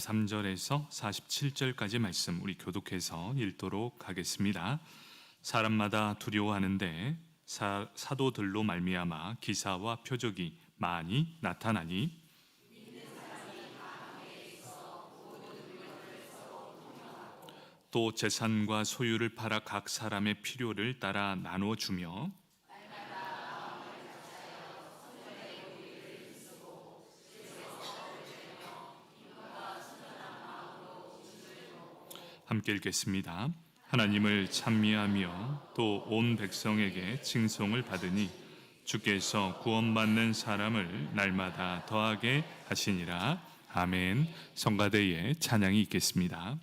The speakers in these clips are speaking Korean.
3절에서 47절까지 말씀 우리 교독해서 읽도록 하겠습니다. 사람마다 두려워하는데 사도들로 말미암아 기사와 표적이 많이 나타나니 또 재산과 소유를 팔아 각 사람의 필요를 따라 나누어 주며 함께 읽겠습니다. 하나님을 찬미하며 또 온 백성에게 칭송을 받으니 주께서 구원받는 사람을 날마다 더하게 하시니라. 아멘. 성가대에 찬양이 있겠습니다.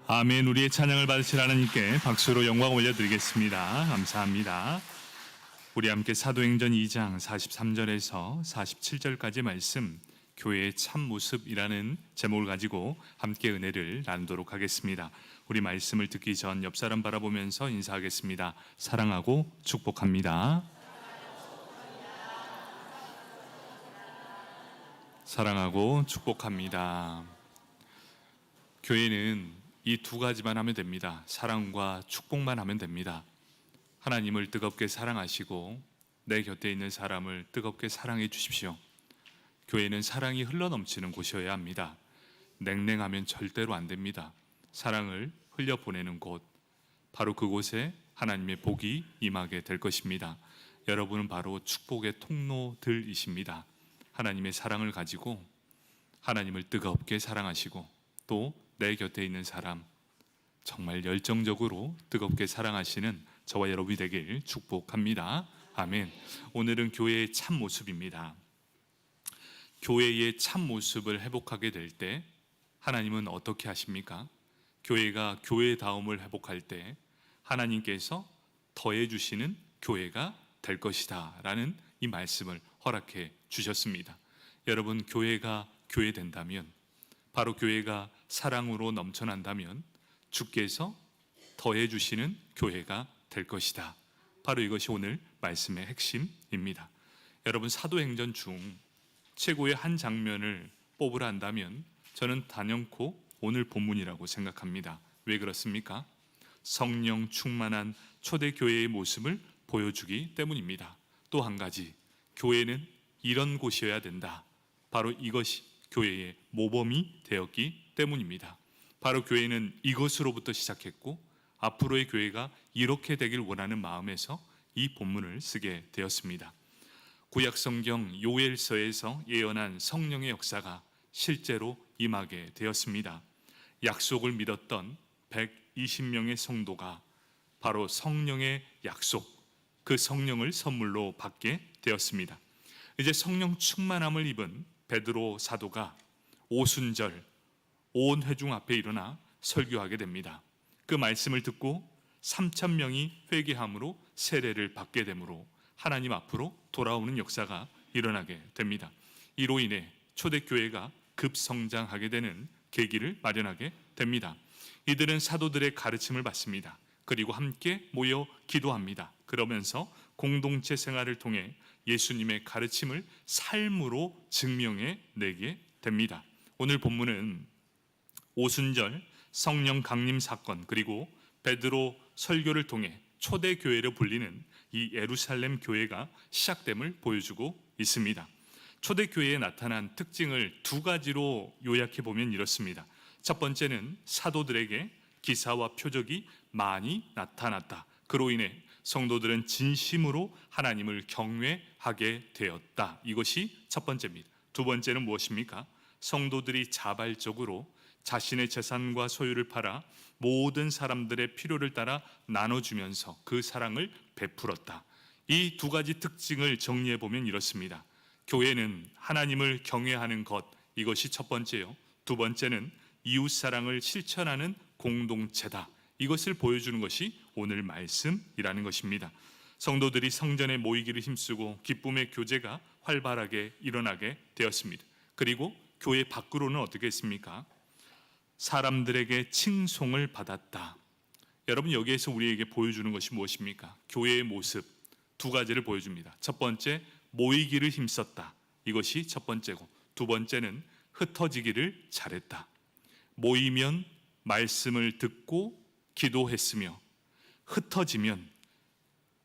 아멘. 우리의 찬양을 받으실 하나님께 박수로 영광 올려드리겠습니다. 감사합니다. 우리 함께 사도행전 2장 43절에서 47절까지 말씀 교회의 참모습이라는 제목을 가지고 함께 은혜를 나누도록 하겠습니다. 우리 말씀을 듣기 전 옆 사람 바라보면서 인사하겠습니다. 사랑하고 축복합니다. 사랑하고 축복합니다. 교회는 이 두 가지만 하면 됩니다. 사랑과 축복만 하면 됩니다. 하나님을 뜨겁게 사랑하시고 내 곁에 있는 사람을 뜨겁게 사랑해 주십시오. 교회는 사랑이 흘러넘치는 곳이어야 합니다. 냉랭하면 절대로 안 됩니다. 사랑을 흘려보내는 곳, 바로 그곳에 하나님의 복이 임하게 될 것입니다. 여러분은 바로 축복의 통로들이십니다. 하나님의 사랑을 가지고 하나님을 뜨겁게 사랑하시고 또 내 곁에 있는 사람 정말 열정적으로 뜨겁게 사랑하시는 저와 여러분이 되길 축복합니다. 아멘. 오늘은 교회의 참 모습입니다. 교회의 참 모습을 회복하게 될 때 하나님은 어떻게 하십니까? 교회가 교회다움을 회복할 때 하나님께서 더해 주시는 교회가 될 것이다 라는 이 말씀을 허락해 주셨습니다. 여러분, 교회가 교회 된다면, 바로 교회가 사랑으로 넘쳐난다면 주께서 더해 주시는 교회가 될 것이다. 바로 이것이 오늘 말씀의 핵심입니다. 여러분, 사도행전 중 최고의 한 장면을 뽑으라 한다면 저는 단연코 오늘 본문이라고 생각합니다. 왜 그렇습니까? 성령 충만한 초대교회의 모습을 보여주기 때문입니다. 또 한 가지, 교회는 이런 곳이어야 된다. 바로 이것이 교회의 모범이 되었기 때문입니다. 바로 교회는 이것으로부터 시작했고 앞으로의 교회가 이렇게 되길 원하는 마음에서 이 본문을 쓰게 되었습니다. 구약 성경 요엘서에서 예언한 성령의 역사가 실제로 임하게 되었습니다. 약속을 믿었던 120명의 성도가 바로 성령의 약속, 그 성령을 선물로 받게 되었습니다. 이제 성령 충만함을 입은 베드로 사도가 오순절 온 회중 앞에 일어나 설교하게 됩니다. 그 말씀을 듣고 3,000명이 회개함으로 세례를 받게 되므로 하나님 앞으로 돌아오는 역사가 일어나게 됩니다. 이로 인해 초대교회가 급성장하게 되는 계기를 마련하게 됩니다. 이들은 사도들의 가르침을 받습니다. 그리고 함께 모여 기도합니다. 그러면서 공동체 생활을 통해 예수님의 가르침을 삶으로 증명해 내게 됩니다. 오늘 본문은 오순절 성령 강림 사건 그리고 베드로 설교를 통해 초대교회로 불리는 이 예루살렘 교회가 시작됨을 보여주고 있습니다. 초대교회에 나타난 특징을 두 가지로 요약해 보면 이렇습니다. 첫 번째는 사도들에게 기사와 표적이 많이 나타났다. 그로 인해 성도들은 진심으로 하나님을 경외하게 되었다. 이것이 첫 번째입니다. 두 번째는 무엇입니까? 성도들이 자발적으로 자신의 재산과 소유를 팔아 모든 사람들의 필요를 따라 나눠주면서 그 사랑을 베풀었다. 이 두 가지 특징을 정리해 보면 이렇습니다. 교회는 하나님을 경외하는 것, 이것이 첫 번째요. 두 번째는 이웃사랑을 실천하는 공동체다. 이것을 보여주는 것이 오늘 말씀이라는 것입니다. 성도들이 성전에 모이기를 힘쓰고 기쁨의 교제가 활발하게 일어나게 되었습니다. 그리고 교회 밖으로는 어떻게 했습니까? 사람들에게 칭송을 받았다. 여러분, 여기에서 우리에게 보여주는 것이 무엇입니까? 교회의 모습 두 가지를 보여줍니다. 첫 번째, 모이기를 힘썼다. 이것이 첫 번째고, 두 번째는 흩어지기를 잘했다. 모이면 말씀을 듣고 기도했으며 흩어지면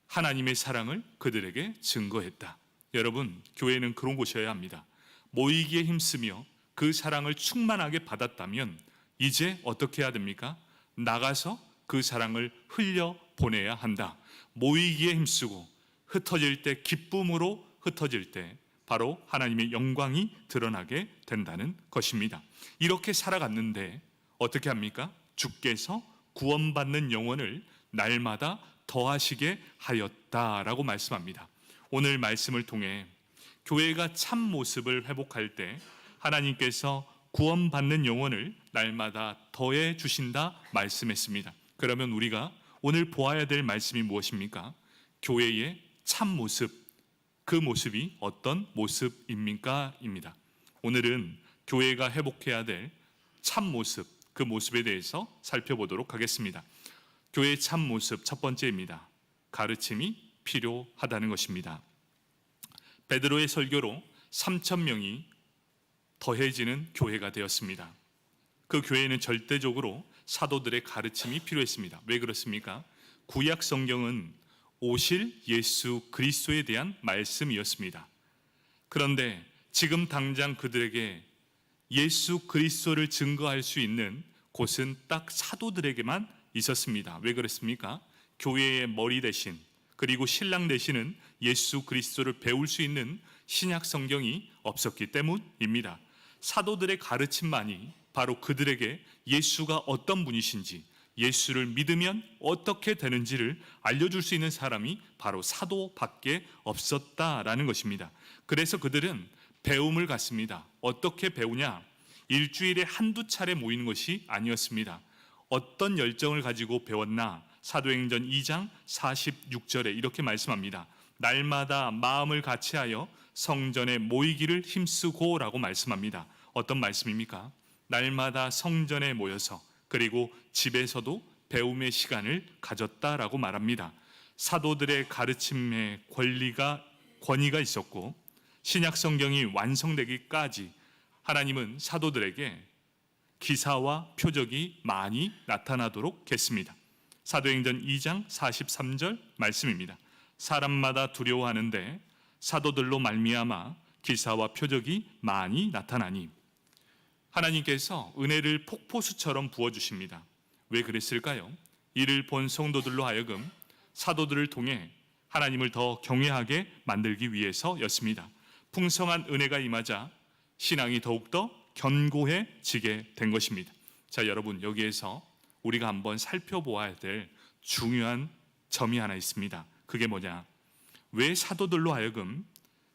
하나님의 사랑을 그들에게 증거했다. 여러분, 교회는 그런 곳이어야 합니다. 모이기에 힘쓰며 그 사랑을 충만하게 받았다면 이제 어떻게 해야 됩니까? 나가서 그 사랑을 흘려보내야 한다. 모이기에 힘쓰고 흩어질 때, 기쁨으로 흩어질 때 바로 하나님의 영광이 드러나게 된다는 것입니다. 이렇게 살아갔는데 어떻게 합니까? 주께서 구원받는 영혼을 날마다 더하시게 하였다라고 말씀합니다. 오늘 말씀을 통해 교회가 참 모습을 회복할 때 하나님께서 구원받는 영혼을 날마다 더해 주신다 말씀했습니다. 그러면 우리가 오늘 보아야 될 말씀이 무엇입니까? 교회의 참 모습, 그 모습이 어떤 모습입니까? 입니다. 오늘은 교회가 회복해야 될 참 모습, 그 모습에 대해서 살펴보도록 하겠습니다. 교회의 참 모습 첫 번째입니다. 가르침이 필요하다는 것입니다. 베드로의 설교로 3,000명이 더해지는 교회가 되었습니다. 그 교회에는 절대적으로 사도들의 가르침이 필요했습니다. 왜 그렇습니까? 구약 성경은 오실 예수 그리스도에 대한 말씀이었습니다. 그런데 지금 당장 그들에게 예수 그리스도를 증거할 수 있는 곳은 딱 사도들에게만 있었습니다. 왜 그렇습니까? 교회의 머리 대신, 그리고 신랑 되시는 예수 그리스도를 배울 수 있는 신약 성경이 없었기 때문입니다. 사도들의 가르침만이 바로 그들에게 예수가 어떤 분이신지, 예수를 믿으면 어떻게 되는지를 알려줄 수 있는 사람이 바로 사도밖에 없었다라는 것입니다. 그래서 그들은 배움을 갖습니다. 어떻게 배우냐? 일주일에 한두 차례 모이는 것이 아니었습니다. 어떤 열정을 가지고 배웠나? 사도행전 2장 46절에 이렇게 말씀합니다. 날마다 마음을 같이하여 성전에 모이기를 힘쓰고 라고 말씀합니다. 어떤 말씀입니까? 날마다 성전에 모여서, 그리고 집에서도 배움의 시간을 가졌다라고 말합니다. 사도들의 가르침에 권위가 있었고, 신약 성경이 완성되기까지 하나님은 사도들에게 기사와 표적이 많이 나타나도록 했습니다. 사도행전 2장 43절 말씀입니다. 사람마다 두려워하는데 사도들로 말미암아 기사와 표적이 많이 나타나니. 하나님께서 은혜를 폭포수처럼 부어주십니다. 왜 그랬을까요? 이를 본 성도들로 하여금 사도들을 통해 하나님을 더 경외하게 만들기 위해서였습니다. 풍성한 은혜가 임하자 신앙이 더욱더 견고해지게 된 것입니다. 자, 여러분, 여기에서 우리가 한번 살펴보아야 될 중요한 점이 하나 있습니다. 그게 뭐냐? 왜 사도들로 하여금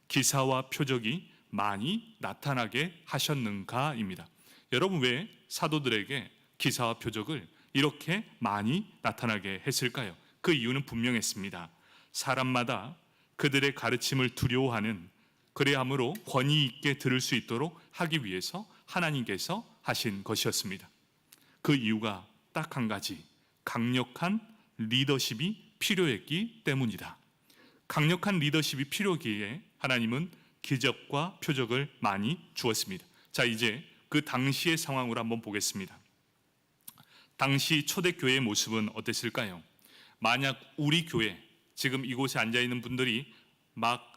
기사와 표적이 많이 나타나게 하셨는가입니다. 여러분, 왜 사도들에게 기사와 표적을 이렇게 많이 나타나게 했을까요? 그 이유는 분명했습니다. 사람마다 그들의 가르침을 두려워하는, 그래야므로 권위 있게 들을 수 있도록 하기 위해서 하나님께서 하신 것이었습니다. 그 이유가 딱 한 가지, 강력한 리더십이 필요했기 때문이다. 강력한 리더십이 필요하기에 하나님은 기적과 표적을 많이 주었습니다. 자, 이제 그 당시의 상황으로 한번 보겠습니다. 당시 초대교회의 모습은 어땠을까요? 만약 우리 교회, 지금 이곳에 앉아있는 분들이 막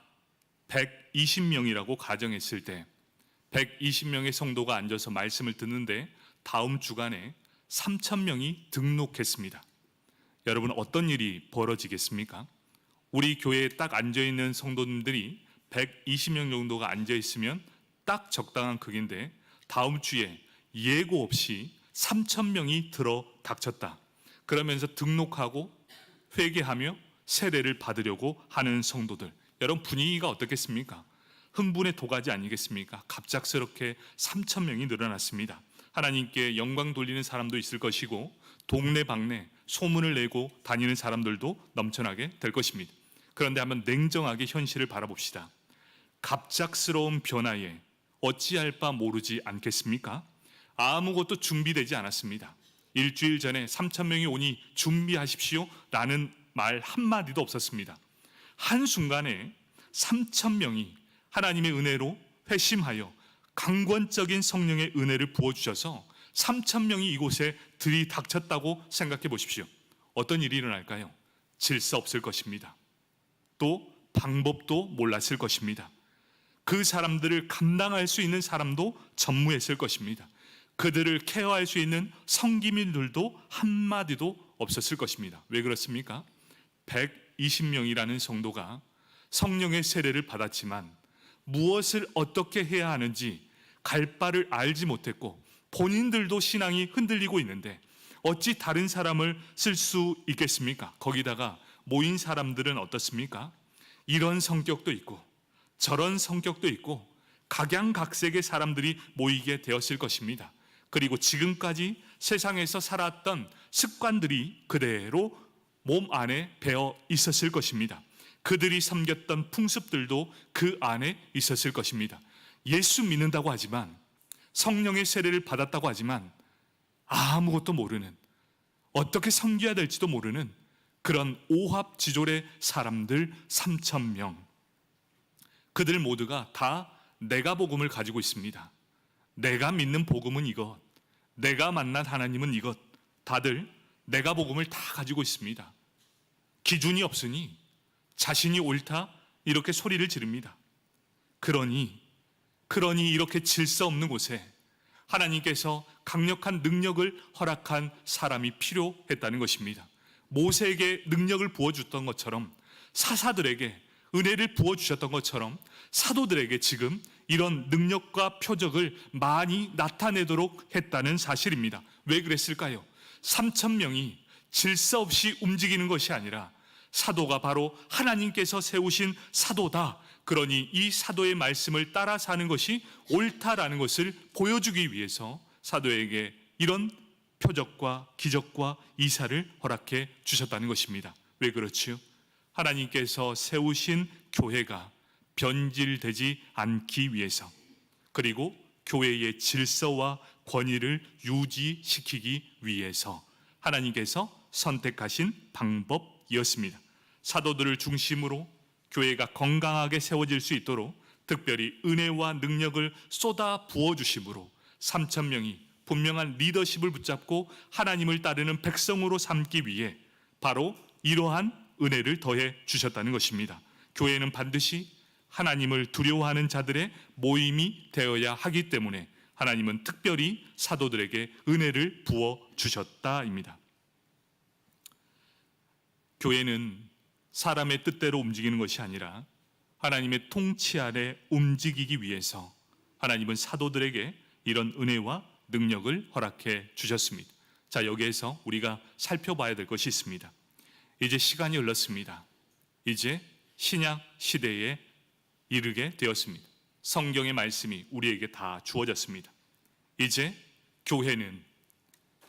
120명이라고 가정했을 때 120명의 성도가 앉아서 말씀을 듣는데 다음 주간에 3,000명이 등록했습니다. 여러분, 어떤 일이 벌어지겠습니까? 우리 교회에 딱 앉아있는 성도님들이 120명 정도가 앉아있으면 딱 적당한 크기인데 다음 주에 예고 없이 3,000명이 들어 닥쳤다. 그러면서 등록하고 회개하며 세례를 받으려고 하는 성도들, 여러분, 분위기가 어떻겠습니까? 흥분의 도가지 아니겠습니까? 갑작스럽게 3,000명이 늘어났습니다. 하나님께 영광 돌리는 사람도 있을 것이고 동네방네 소문을 내고 다니는 사람들도 넘쳐나게 될 것입니다. 그런데 한번 냉정하게 현실을 바라봅시다. 갑작스러운 변화에 어찌할 바 모르지 않겠습니까? 아무것도 준비되지 않았습니다. 일주일 전에 3,000명이 오니 준비하십시오 라는 말 한마디도 없었습니다. 한순간에 3,000명이 하나님의 은혜로 회심하여 강권적인 성령의 은혜를 부어주셔서 3,000명이 이곳에 들이닥쳤다고 생각해 보십시오. 어떤 일이 일어날까요? 질서 없을 것입니다. 또 방법도 몰랐을 것입니다. 그 사람들을 감당할 수 있는 사람도 전무했을 것입니다. 그들을 케어할 수 있는 성기민들도 한마디도 없었을 것입니다. 왜 그렇습니까? 120명이라는 성도가 성령의 세례를 받았지만 무엇을 어떻게 해야 하는지 갈 바를 알지 못했고 본인들도 신앙이 흔들리고 있는데 어찌 다른 사람을 쓸 수 있겠습니까? 거기다가 모인 사람들은 어떻습니까? 이런 성격도 있고 저런 성격도 있고 각양각색의 사람들이 모이게 되었을 것입니다. 그리고 지금까지 세상에서 살았던 습관들이 그대로 몸 안에 배어 있었을 것입니다. 그들이 섬겼던 풍습들도 그 안에 있었을 것입니다. 예수 믿는다고 하지만, 성령의 세례를 받았다고 하지만 아무것도 모르는, 어떻게 섬겨야 될지도 모르는 그런 오합지졸의 사람들 3,000명. 그들 모두가 다 내가 복음을 가지고 있습니다. 내가 믿는 복음은 이것, 내가 만난 하나님은 이것. 다들 내가 복음을 다 가지고 있습니다. 기준이 없으니 자신이 옳다 이렇게 소리를 지릅니다. 그러니 이렇게 질서 없는 곳에 하나님께서 강력한 능력을 허락한 사람이 필요했다는 것입니다. 모세에게 능력을 부어줬던 것처럼, 사사들에게 은혜를 부어주셨던 것처럼 사도들에게 지금 이런 능력과 표적을 많이 나타내도록 했다는 사실입니다. 왜 그랬을까요? 3,000명이 질서 없이 움직이는 것이 아니라 사도가 바로 하나님께서 세우신 사도다. 그러니 이 사도의 말씀을 따라 사는 것이 옳다라는 것을 보여주기 위해서 사도에게 이런 표적과 기적과 이사를 허락해 주셨다는 것입니다. 왜 그렇지요? 하나님께서 세우신 교회가 변질되지 않기 위해서, 그리고 교회의 질서와 권위를 유지시키기 위해서 하나님께서 선택하신 방법이었습니다. 사도들을 중심으로 교회가 건강하게 세워질 수 있도록 특별히 은혜와 능력을 쏟아 부어주심으로 3,000명이 분명한 리더십을 붙잡고 하나님을 따르는 백성으로 삼기 위해 바로 이러한 은혜를 더해 주셨다는 것입니다. 교회는 반드시 하나님을 두려워하는 자들의 모임이 되어야 하기 때문에 하나님은 특별히 사도들에게 은혜를 부어 주셨다입니다. 교회는 사람의 뜻대로 움직이는 것이 아니라 하나님의 통치 아래 움직이기 위해서 하나님은 사도들에게 이런 은혜와 능력을 허락해 주셨습니다. 자, 여기에서 우리가 살펴봐야 될 것이 있습니다. 이제 시간이 흘렀습니다. 이제 신약 시대에 이르게 되었습니다. 성경의 말씀이 우리에게 다 주어졌습니다. 이제 교회는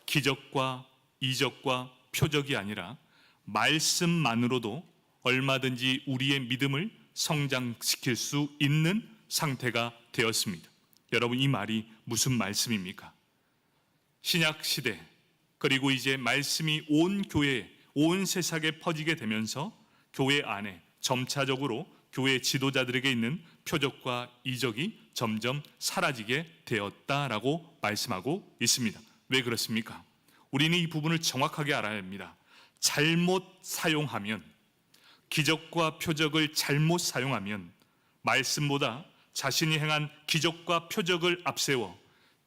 기적과 이적과 표적이 아니라 말씀만으로도 얼마든지 우리의 믿음을 성장시킬 수 있는 상태가 되었습니다. 여러분, 이 말이 무슨 말씀입니까? 신약 시대, 그리고 이제 말씀이 온 교회에, 온 세상에 퍼지게 되면서 교회 안에 점차적으로 교회 지도자들에게 있는 표적과 이적이 점점 사라지게 되었다라고 말씀하고 있습니다. 왜 그렇습니까? 우리는 이 부분을 정확하게 알아야 합니다. 잘못 사용하면, 기적과 표적을 잘못 사용하면 말씀보다 자신이 행한 기적과 표적을 앞세워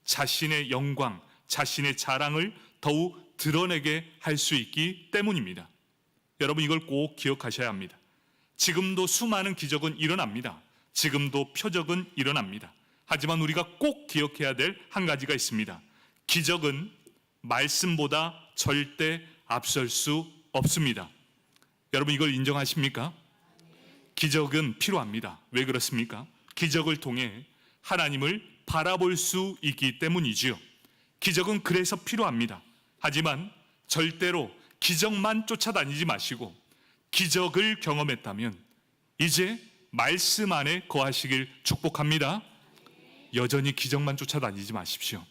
자신의 영광, 자신의 자랑을 더욱 드러내게 할 수 있기 때문입니다. 여러분, 이걸 꼭 기억하셔야 합니다. 지금도 수많은 기적은 일어납니다. 지금도 표적은 일어납니다. 하지만 우리가 꼭 기억해야 될 한 가지가 있습니다. 기적은 말씀보다 절대 앞설 수 없습니다. 여러분, 이걸 인정하십니까? 기적은 필요합니다. 왜 그렇습니까? 기적을 통해 하나님을 바라볼 수 있기 때문이지요. 기적은 그래서 필요합니다. 하지만 절대로 기적만 쫓아다니지 마시고 기적을 경험했다면 이제 말씀 안에 거하시길 축복합니다. 여전히 기적만 쫓아다니지 마십시오.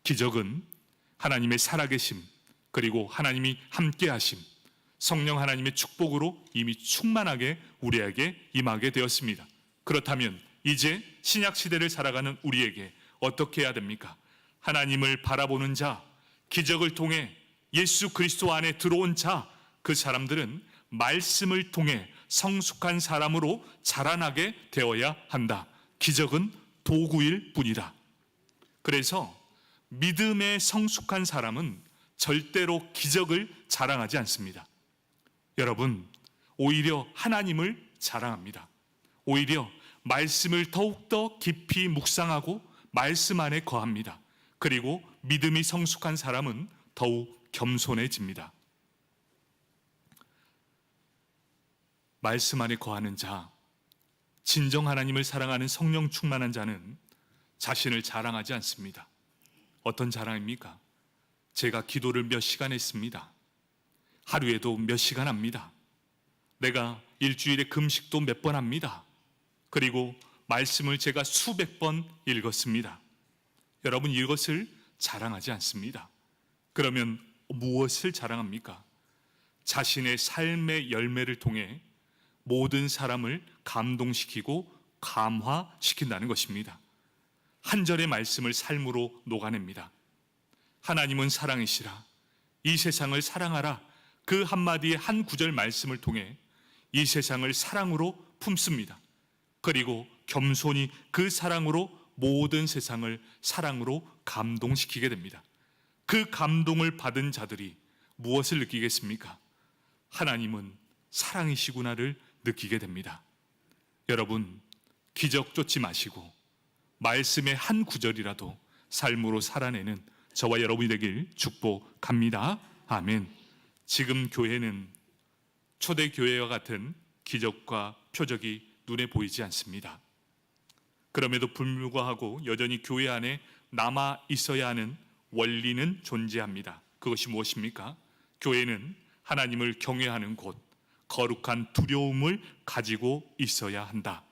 기적은 하나님의 살아계심, 그리고 하나님이 함께하심, 성령 하나님의 축복으로 이미 충만하게 우리에게 임하게 되었습니다. 그렇다면 이제 신약 시대를 살아가는 우리에게 어떻게 해야 됩니까? 하나님을 바라보는 자, 기적을 통해 예수 그리스도 안에 들어온 자, 그 사람들은 말씀을 통해 성숙한 사람으로 자라나게 되어야 한다. 기적은 도구일 뿐이다. 그래서 믿음에 성숙한 사람은 절대로 기적을 자랑하지 않습니다. 여러분, 오히려 하나님을 자랑합니다. 오히려 말씀을 더욱더 깊이 묵상하고 말씀 안에 거합니다. 그리고 믿음이 성숙한 사람은 더욱 겸손해집니다. 말씀 안에 거하는 자, 진정 하나님을 사랑하는 성령 충만한 자는 자신을 자랑하지 않습니다. 어떤 자랑입니까? 제가 기도를 몇 시간 했습니다. 하루에도 몇 시간 합니다. 내가 일주일에 금식도 몇 번 합니다. 그리고 말씀을 제가 수백 번 읽었습니다. 여러분, 이것을 자랑하지 않습니다. 그러면 무엇을 자랑합니까? 자신의 삶의 열매를 통해 모든 사람을 감동시키고 감화시킨다는 것입니다. 한 절의 말씀을 삶으로 녹아냅니다. 하나님은 사랑이시라. 이 세상을 사랑하라. 그 한마디의 한 구절 말씀을 통해 이 세상을 사랑으로 품습니다. 그리고 겸손히 그 사랑으로 모든 세상을 사랑으로 감동시키게 됩니다. 그 감동을 받은 자들이 무엇을 느끼겠습니까? 하나님은 사랑이시구나를 느끼게 됩니다. 여러분, 기적 쫓지 마시고 말씀의 한 구절이라도 삶으로 살아내는 저와 여러분이 되길 축복합니다. 아멘. 지금 교회는 초대교회와 같은 기적과 표적이 눈에 보이지 않습니다. 그럼에도 불구하고 여전히 교회 안에 남아 있어야 하는 원리는 존재합니다. 그것이 무엇입니까? 교회는 하나님을 경외하는 곳, 거룩한 두려움을 가지고 있어야 한다.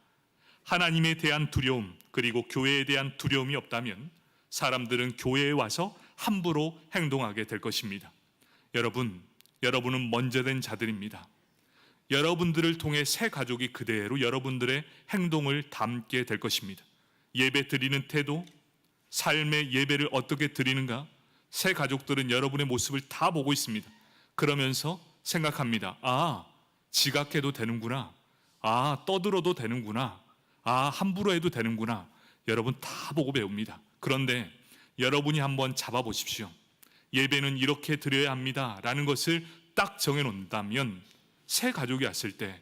하나님에 대한 두려움, 그리고 교회에 대한 두려움이 없다면 사람들은 교회에 와서 함부로 행동하게 될 것입니다. 여러분은 먼저 된 자들입니다. 여러분들을 통해 새 가족이 그대로 여러분들의 행동을 담게 될 것입니다. 예배 드리는 태도, 삶의 예배를 어떻게 드리는가, 새 가족들은 여러분의 모습을 다 보고 있습니다. 그러면서 생각합니다. 아, 지각해도 되는구나. 아, 떠들어도 되는구나. 아, 함부로 해도 되는구나. 여러분 다 보고 배웁니다. 그런데 여러분이 한번 잡아보십시오. 예배는 이렇게 드려야 합니다 라는 것을 딱 정해놓는다면 새 가족이 왔을 때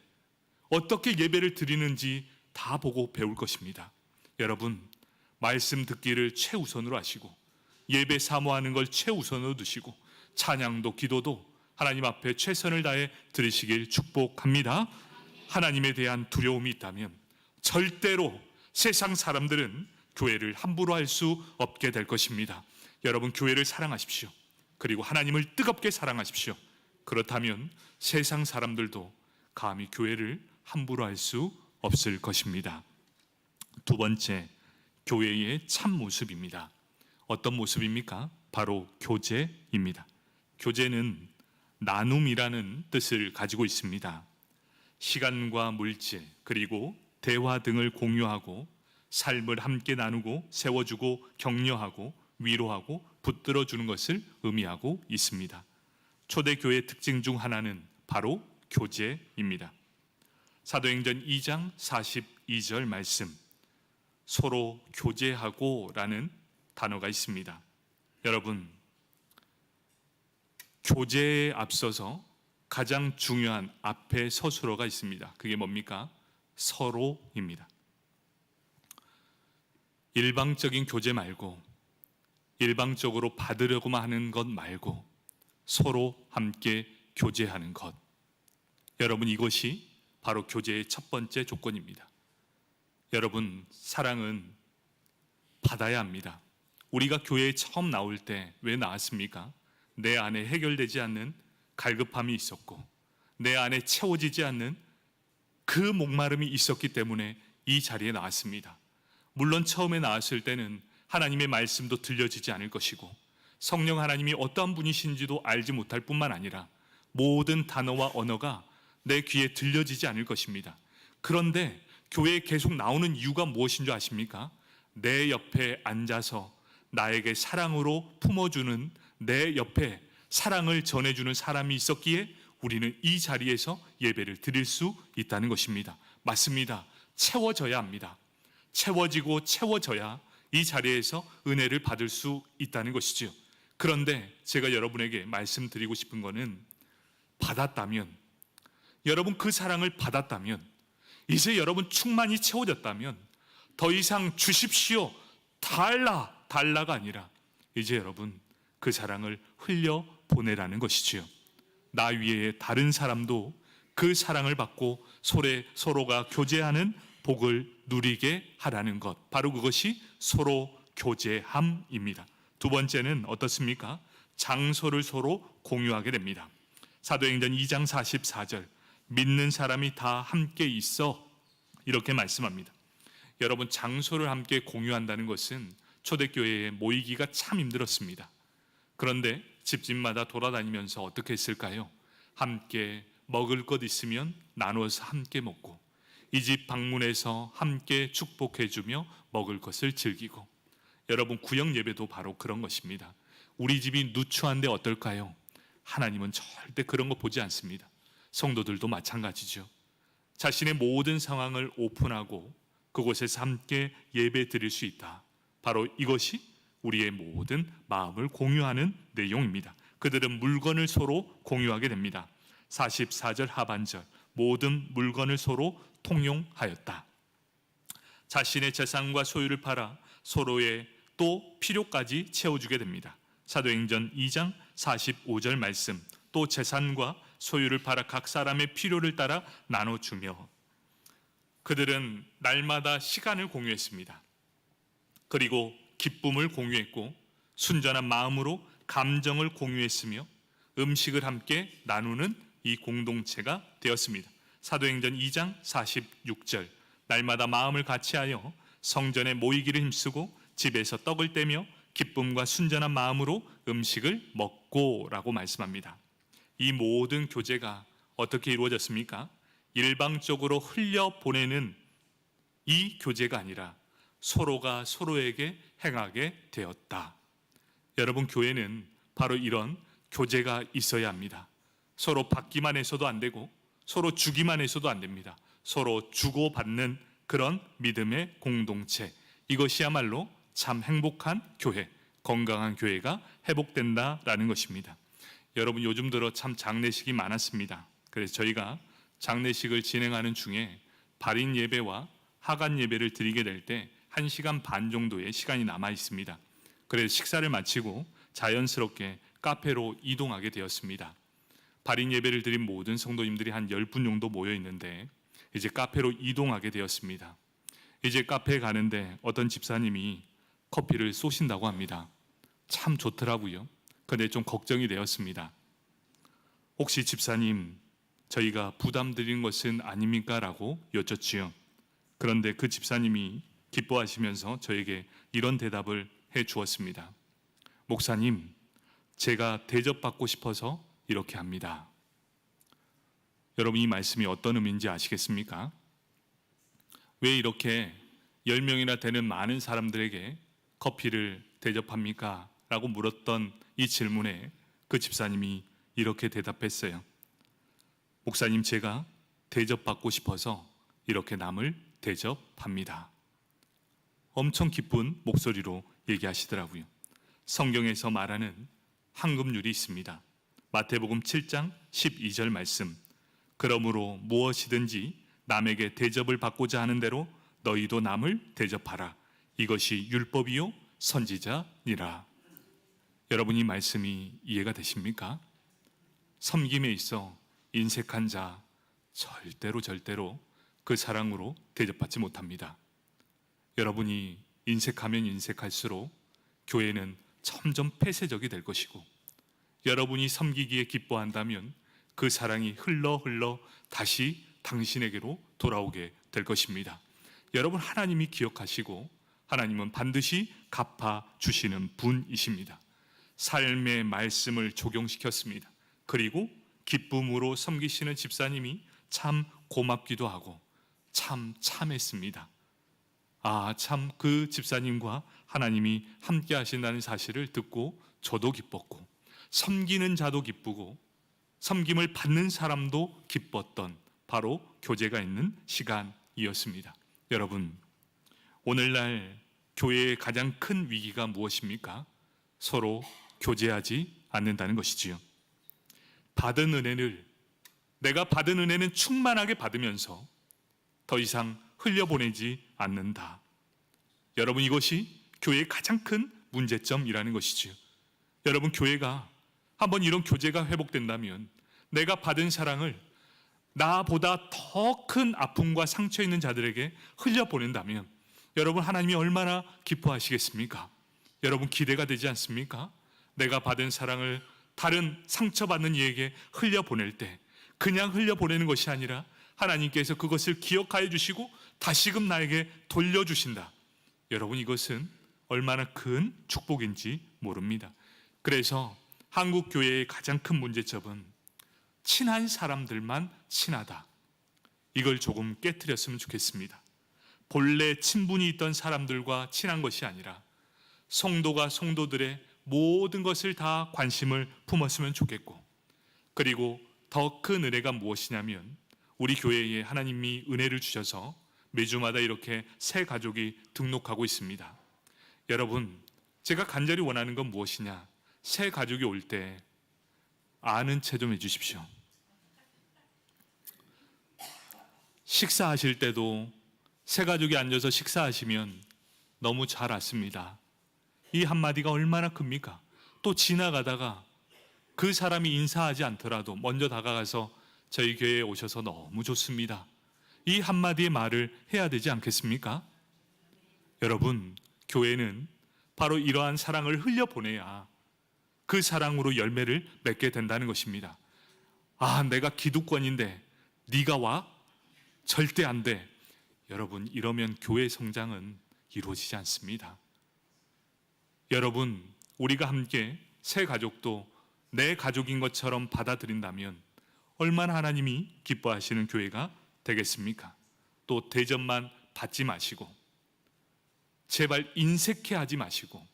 어떻게 예배를 드리는지 다 보고 배울 것입니다. 여러분, 말씀 듣기를 최우선으로 하시고 예배 사모하는 걸 최우선으로 두시고 찬양도 기도도 하나님 앞에 최선을 다해 드리시길 축복합니다. 하나님에 대한 두려움이 있다면 절대로 세상 사람들은 교회를 함부로 할 수 없게 될 것입니다. 여러분, 교회를 사랑하십시오. 그리고 하나님을 뜨겁게 사랑하십시오. 그렇다면 세상 사람들도 감히 교회를 함부로 할 수 없을 것입니다. 두 번째, 교회의 참 모습입니다. 어떤 모습입니까? 바로 교제입니다. 교제는 나눔이라는 뜻을 가지고 있습니다. 시간과 물질, 그리고 대화 등을 공유하고 삶을 함께 나누고 세워주고 격려하고 위로하고 붙들어주는 것을 의미하고 있습니다. 초대교회의 특징 중 하나는 바로 교제입니다. 사도행전 2장 42절 말씀, 서로 교제하고 라는 단어가 있습니다. 여러분, 교제에 앞서서 가장 중요한 앞에 서술어가 있습니다. 그게 뭡니까? 서로입니다. 일방적인 교제 말고, 일방적으로 받으려고만 하는 것 말고 서로 함께 교제하는 것. 여러분, 이것이 바로 교제의 첫 번째 조건입니다. 여러분, 사랑은 받아야 합니다. 우리가 교회에 처음 나올 때 왜 나왔습니까? 내 안에 해결되지 않는 갈급함이 있었고 내 안에 채워지지 않는 그 목마름이 있었기 때문에 이 자리에 나왔습니다. 물론 처음에 나왔을 때는 하나님의 말씀도 들려지지 않을 것이고 성령 하나님이 어떠한 분이신지도 알지 못할 뿐만 아니라 모든 단어와 언어가 내 귀에 들려지지 않을 것입니다. 그런데 교회에 계속 나오는 이유가 무엇인 줄 아십니까? 내 옆에 앉아서 나에게 사랑으로 품어주는, 내 옆에 사랑을 전해주는 사람이 있었기에 우리는 이 자리에서 예배를 드릴 수 있다는 것입니다. 맞습니다. 채워져야 합니다. 채워지고 채워져야 이 자리에서 은혜를 받을 수 있다는 것이지요. 그런데 제가 여러분에게 말씀드리고 싶은 것은, 받았다면, 여러분 그 사랑을 받았다면, 이제 여러분 충만히 채워졌다면 더 이상 주십시오, 달라가 아니라 이제 여러분 그 사랑을 흘려 보내라는 것이지요. 나 위에 다른 사람도 그 사랑을 받고 서로가 교제하는 복을 누리게 하라는 것, 바로 그것이 서로 교제함입니다. 두 번째는 어떻습니까? 장소를 서로 공유하게 됩니다. 사도행전 2장 44절, 믿는 사람이 다 함께 있어, 이렇게 말씀합니다. 여러분, 장소를 함께 공유한다는 것은 초대교회에 모이기가 참 힘들었습니다. 그런데 집집마다 돌아다니면서 어떻게 했을까요? 함께 먹을 것 있으면 나누어서 함께 먹고, 이 집 방문해서 함께 축복해주며 먹을 것을 즐기고, 여러분 구역 예배도 바로 그런 것입니다. 우리 집이 누추한데 어떨까요? 하나님은 절대 그런 거 보지 않습니다. 성도들도 마찬가지죠. 자신의 모든 상황을 오픈하고 그곳에서 함께 예배 드릴 수 있다. 바로 이것이 우리의 모든 마음을 공유하는 내용입니다. 그들은 물건을 서로 공유하게 됩니다. 44절 하반절, 모든 물건을 서로 통용하였다. 자신의 재산과 소유를 팔아 서로의 또 필요까지 채워주게 됩니다. 사도행전 2장 45절 말씀, 또 재산과 소유를 팔아 각 사람의 필요를 따라 나눠주며, 그들은 날마다 시간을 공유했습니다. 그리고 기쁨을 공유했고 순전한 마음으로 감정을 공유했으며 음식을 함께 나누는 이 공동체가 되었습니다. 사도행전 2장 46절, 날마다 마음을 같이하여 성전에 모이기를 힘쓰고 집에서 떡을 떼며 기쁨과 순전한 마음으로 음식을 먹고 라고 말씀합니다. 이 모든 교제가 어떻게 이루어졌습니까? 일방적으로 흘려보내는 이 교제가 아니라 서로가 서로에게 행하게 되었다. 여러분, 교회는 바로 이런 교제가 있어야 합니다. 서로 받기만 해서도 안 되고 서로 주기만 해서도 안 됩니다. 서로 주고받는 그런 믿음의 공동체, 이것이야말로 참 행복한 교회, 건강한 교회가 회복된다라는 것입니다. 여러분, 요즘 들어 참 장례식이 많았습니다. 그래서 저희가 장례식을 진행하는 중에 발인 예배와 하간 예배를 드리게 될 때 1시간 반 정도의 시간이 남아 있습니다. 그래서 식사를 마치고 자연스럽게 카페로 이동하게 되었습니다. 발인 예배를 드린 모든 성도님들이 한 10분 정도 모여 있는데 이제 카페로 이동하게 되었습니다. 이제 카페에 가는데 어떤 집사님이 커피를 쏘신다고 합니다. 참 좋더라고요. 그런데 좀 걱정이 되었습니다. 혹시 집사님, 저희가 부담 드린 것은 아닙니까? 라고 여쭙지요. 그런데 그 집사님이 기뻐하시면서 저에게 이런 대답을 해 주었습니다. 목사님, 제가 대접받고 싶어서 이렇게 합니다. 여러분, 이 말씀이 어떤 의미인지 아시겠습니까? 왜 이렇게 10명이나 되는 많은 사람들에게 커피를 대접합니까? 라고 물었던 이 질문에 그 집사님이 이렇게 대답했어요. 목사님, 제가 대접받고 싶어서 이렇게 남을 대접합니다. 엄청 기쁜 목소리로 얘기하시더라고요. 성경에서 말하는 황금률이 있습니다. 마태복음 7장 12절 말씀, 그러므로 무엇이든지 남에게 대접을 받고자 하는 대로 너희도 남을 대접하라. 이것이 율법이요 선지자니라. 여러분, 이 말씀이 이해가 되십니까? 섬김에 있어 인색한 자 절대로 그 사랑으로 대접받지 못합니다. 여러분이 인색하면 인색할수록 교회는 점점 폐쇄적이 될 것이고, 여러분이 섬기기에 기뻐한다면 그 사랑이 흘러 다시 당신에게로 돌아오게 될 것입니다. 여러분, 하나님이 기억하시고 하나님은 반드시 갚아주시는 분이십니다. 삶의 말씀을 적용시켰습니다. 그리고 기쁨으로 섬기시는 집사님이 참 고맙기도 하고 참 참했습니다. 참 그 집사님과 하나님이 함께 하신다는 사실을 듣고 저도 기뻤고, 섬기는 자도 기쁘고 섬김을 받는 사람도 기뻤던 바로 교제가 있는 시간이었습니다. 여러분, 오늘날 교회의 가장 큰 위기가 무엇입니까? 서로 교제하지 않는다는 것이지요. 내가 받은 은혜는 충만하게 받으면서 더 이상 흘려보내지 않는다. 여러분, 이것이 교회의 가장 큰 문제점이라는 것이지요. 여러분, 교회가 한번 이런 교제가 회복된다면 내가 받은 사랑을 나보다 더 큰 아픔과 상처 있는 자들에게 흘려보낸다면 여러분, 하나님이 얼마나 기뻐하시겠습니까? 여러분, 기대가 되지 않습니까? 내가 받은 사랑을 다른 상처받는 이에게 흘려보낼 때 그냥 흘려보내는 것이 아니라 하나님께서 그것을 기억하여 주시고 다시금 나에게 돌려주신다. 여러분, 이것은 얼마나 큰 축복인지 모릅니다. 그래서 한국 교회의 가장 큰 문제점은 친한 사람들만 친하다. 이걸 조금 깨트렸으면 좋겠습니다. 본래 친분이 있던 사람들과 친한 것이 아니라 성도가 성도들의 모든 것을 다 관심을 품었으면 좋겠고, 그리고 더 큰 은혜가 무엇이냐면 우리 교회에 하나님이 은혜를 주셔서 매주마다 이렇게 새 가족이 등록하고 있습니다. 여러분, 제가 간절히 원하는 건 무엇이냐? 새 가족이 올 때 아는 체 좀 해주십시오. 식사하실 때도 새 가족이 앉아서 식사하시면 너무 잘 아십니다. 이 한마디가 얼마나 큽니까? 또 지나가다가 그 사람이 인사하지 않더라도 먼저 다가가서 저희 교회에 오셔서 너무 좋습니다, 이 한마디의 말을 해야 되지 않겠습니까? 여러분, 교회는 바로 이러한 사랑을 흘려보내야 그 사랑으로 열매를 맺게 된다는 것입니다. 아, 내가 기득권인데 네가 와? 절대 안 돼. 여러분, 이러면 교회 성장은 이루어지지 않습니다. 여러분, 우리가 함께 새 가족도 내 가족인 것처럼 받아들인다면 얼마나 하나님이 기뻐하시는 교회가 되겠습니까? 또 대접만 받지 마시고 제발 인색해 하지 마시고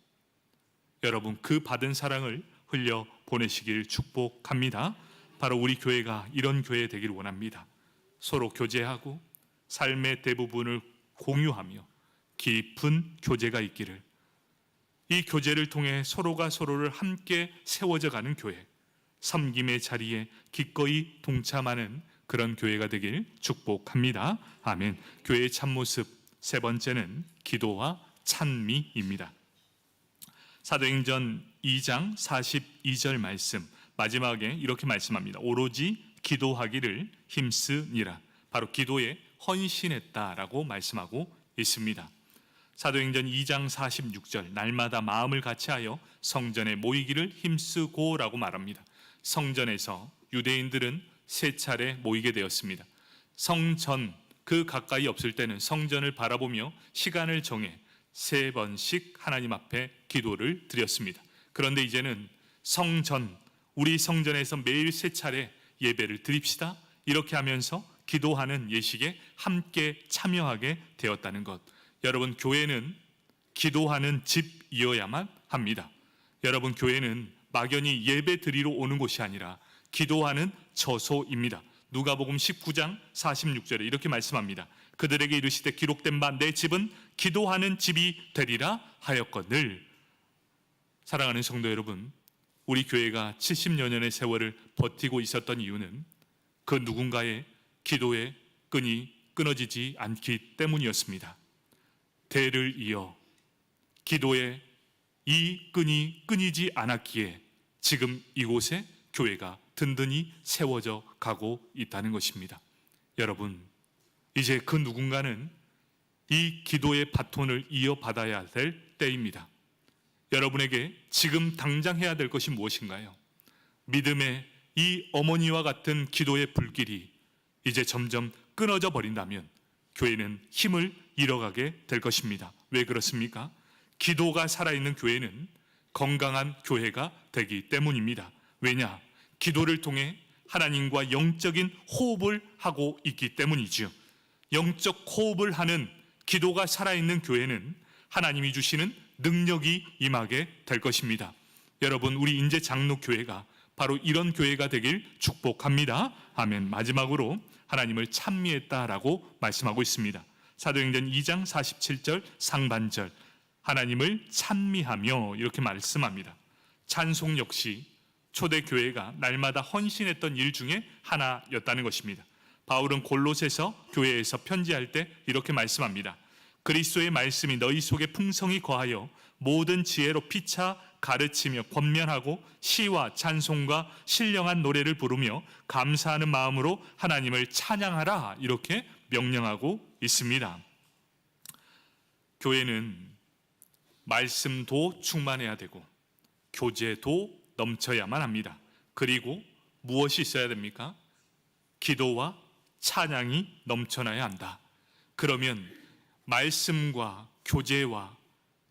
여러분, 그 받은 사랑을 흘려 보내시길 축복합니다. 바로 우리 교회가 이런 교회 되길 원합니다. 서로 교제하고 삶의 대부분을 공유하며 깊은 교제가 있기를, 이 교제를 통해 서로가 서로를 함께 세워져 가는 교회, 섬김의 자리에 기꺼이 동참하는 그런 교회가 되길 축복합니다. 아멘. 교회의 참모습 세 번째는 기도와 찬미입니다. 사도행전 2장 42절 말씀 마지막에 이렇게 말씀합니다. 오로지 기도하기를 힘쓰니라. 바로 기도에 헌신했다라고 말씀하고 있습니다. 사도행전 2장 46절 날마다 마음을 같이하여 성전에 모이기를 힘쓰고라고 말합니다. 성전에서 유대인들은 세 차례 모이게 되었습니다. 성전 그 가까이 없을 때는 성전을 바라보며 시간을 정해 세 번씩 하나님 앞에 기도를 드렸습니다. 그런데 이제는 성전, 우리 성전에서 매일 세 차례 예배를 드립시다, 이렇게 하면서 기도하는 예식에 함께 참여하게 되었다는 것. 여러분, 교회는 기도하는 집이어야만 합니다. 여러분, 교회는 막연히 예배 드리러 오는 곳이 아니라 기도하는 처소입니다. 누가복음 19장 46절에 이렇게 말씀합니다. 그들에게 이르시되 기록된 바 내 집은 기도하는 집이 되리라 하였거늘. 사랑하는 성도 여러분, 우리 교회가 70여 년의 세월을 버티고 있었던 이유는 그 누군가의 기도의 끈이 끊어지지 않기 때문이었습니다. 대를 이어 기도의 이 끈이 끊이지 않았기에 지금 이곳에 교회가 든든히 세워져 가고 있다는 것입니다. 여러분, 이제 그 누군가는 이 기도의 바톤을 이어받아야 될 때입니다. 여러분에게 지금 당장 해야 될 것이 무엇인가요? 믿음의 이 어머니와 같은 기도의 불길이 이제 점점 끊어져 버린다면 교회는 힘을 잃어가게 될 것입니다. 왜 그렇습니까? 기도가 살아있는 교회는 건강한 교회가 되기 때문입니다. 왜냐? 기도를 통해 하나님과 영적인 호흡을 하고 있기 때문이지요. 영적 호흡을 하는 기도가 살아있는 교회는 하나님이 주시는 능력이 임하게 될 것입니다. 여러분, 우리 인제 장로교회가 바로 이런 교회가 되길 축복합니다. 아멘. 마지막으로 하나님을 찬미했다라고 말씀하고 있습니다. 사도행전 2장 47절 상반절 하나님을 찬미하며 이렇게 말씀합니다. 찬송 역시 초대교회가 날마다 헌신했던 일 중에 하나였다는 것입니다. 바울은 골로새서 교회에서 편지할 때 이렇게 말씀합니다. 그리스도의 말씀이 너희 속에 풍성히 거하여 모든 지혜로 피차 가르치며 권면하고 시와 찬송과 신령한 노래를 부르며 감사하는 마음으로 하나님을 찬양하라, 이렇게 명령하고 있습니다. 교회는 말씀도 충만해야 되고 교제도 넘쳐야만 합니다. 그리고 무엇이 있어야 됩니까? 기도와 찬양이 넘쳐나야 한다. 그러면 말씀과 교제와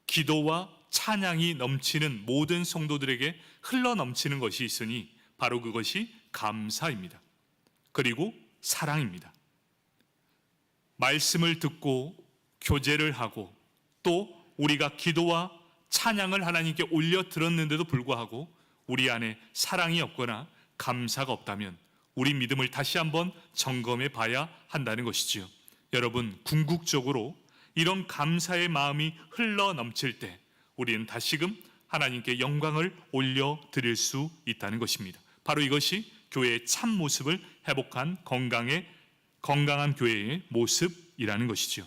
기도와 찬양이 넘치는 모든 성도들에게 흘러넘치는 것이 있으니 바로 그것이 감사입니다. 그리고 사랑입니다. 말씀을 듣고 교제를 하고 또 우리가 기도와 찬양을 하나님께 올려 들었는데도 불구하고 우리 안에 사랑이 없거나 감사가 없다면 우리 믿음을 다시 한번 점검해 봐야 한다는 것이지요. 여러분, 궁극적으로 이런 감사의 마음이 흘러 넘칠 때 우리는 다시금 하나님께 영광을 올려 드릴 수 있다는 것입니다. 바로 이것이 교회의 참 모습을 회복한 건강한 교회의 모습이라는 것이죠.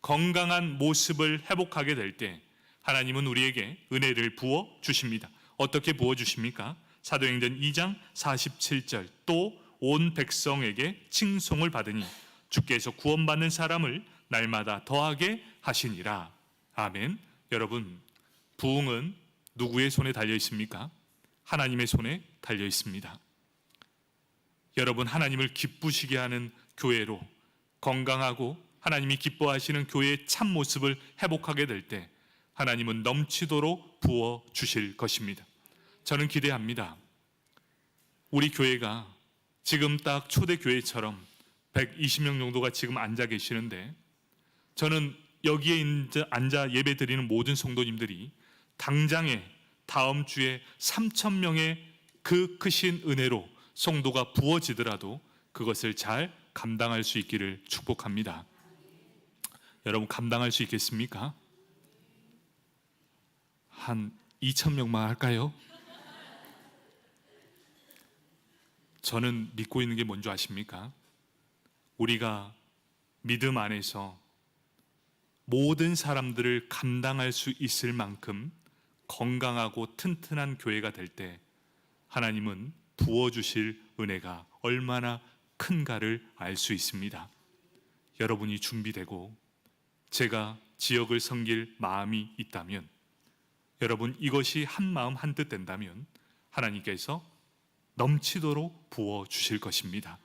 건강한 모습을 회복하게 될 때 하나님은 우리에게 은혜를 부어 주십니다. 어떻게 부어 주십니까? 사도행전 2장 47절, 또 온 백성에게 칭송을 받으니 주께서 구원받는 사람을 날마다 더하게 하시니라. 아멘. 여러분, 부흥은 누구의 손에 달려 있습니까? 하나님의 손에 달려 있습니다. 여러분, 하나님을 기쁘시게 하는 교회로, 건강하고 하나님이 기뻐하시는 교회의 참 모습을 회복하게 될 때 하나님은 넘치도록 부어 주실 것입니다. 저는 기대합니다. 우리 교회가 지금 딱 초대교회처럼 120명 정도가 지금 앉아 계시는데, 저는 여기에 앉아 예배 드리는 모든 성도님들이 당장에 다음 주에 3,000명의 그 크신 은혜로 성도가 부어지더라도 그것을 잘 감당할 수 있기를 축복합니다. 여러분, 감당할 수 있겠습니까? 한 2,000명만 할까요? 저는 믿고 있는 게 뭔지 아십니까? 우리가 믿음 안에서 모든 사람들을 감당할 수 있을 만큼 건강하고 튼튼한 교회가 될 때 하나님은 부어주실 은혜가 얼마나 큰가를 알 수 있습니다. 여러분이 준비되고 제가 지역을 섬길 마음이 있다면, 여러분 이것이 한 마음 한 뜻 된다면 하나님께서 넘치도록 부어주실 것입니다.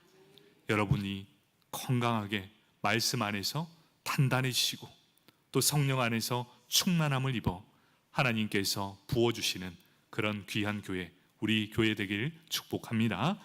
여러분이 건강하게 말씀 안에서 단단해지시고 또 성령 안에서 충만함을 입어 하나님께서 부어주시는 그런 귀한 교회, 우리 교회 되길 축복합니다.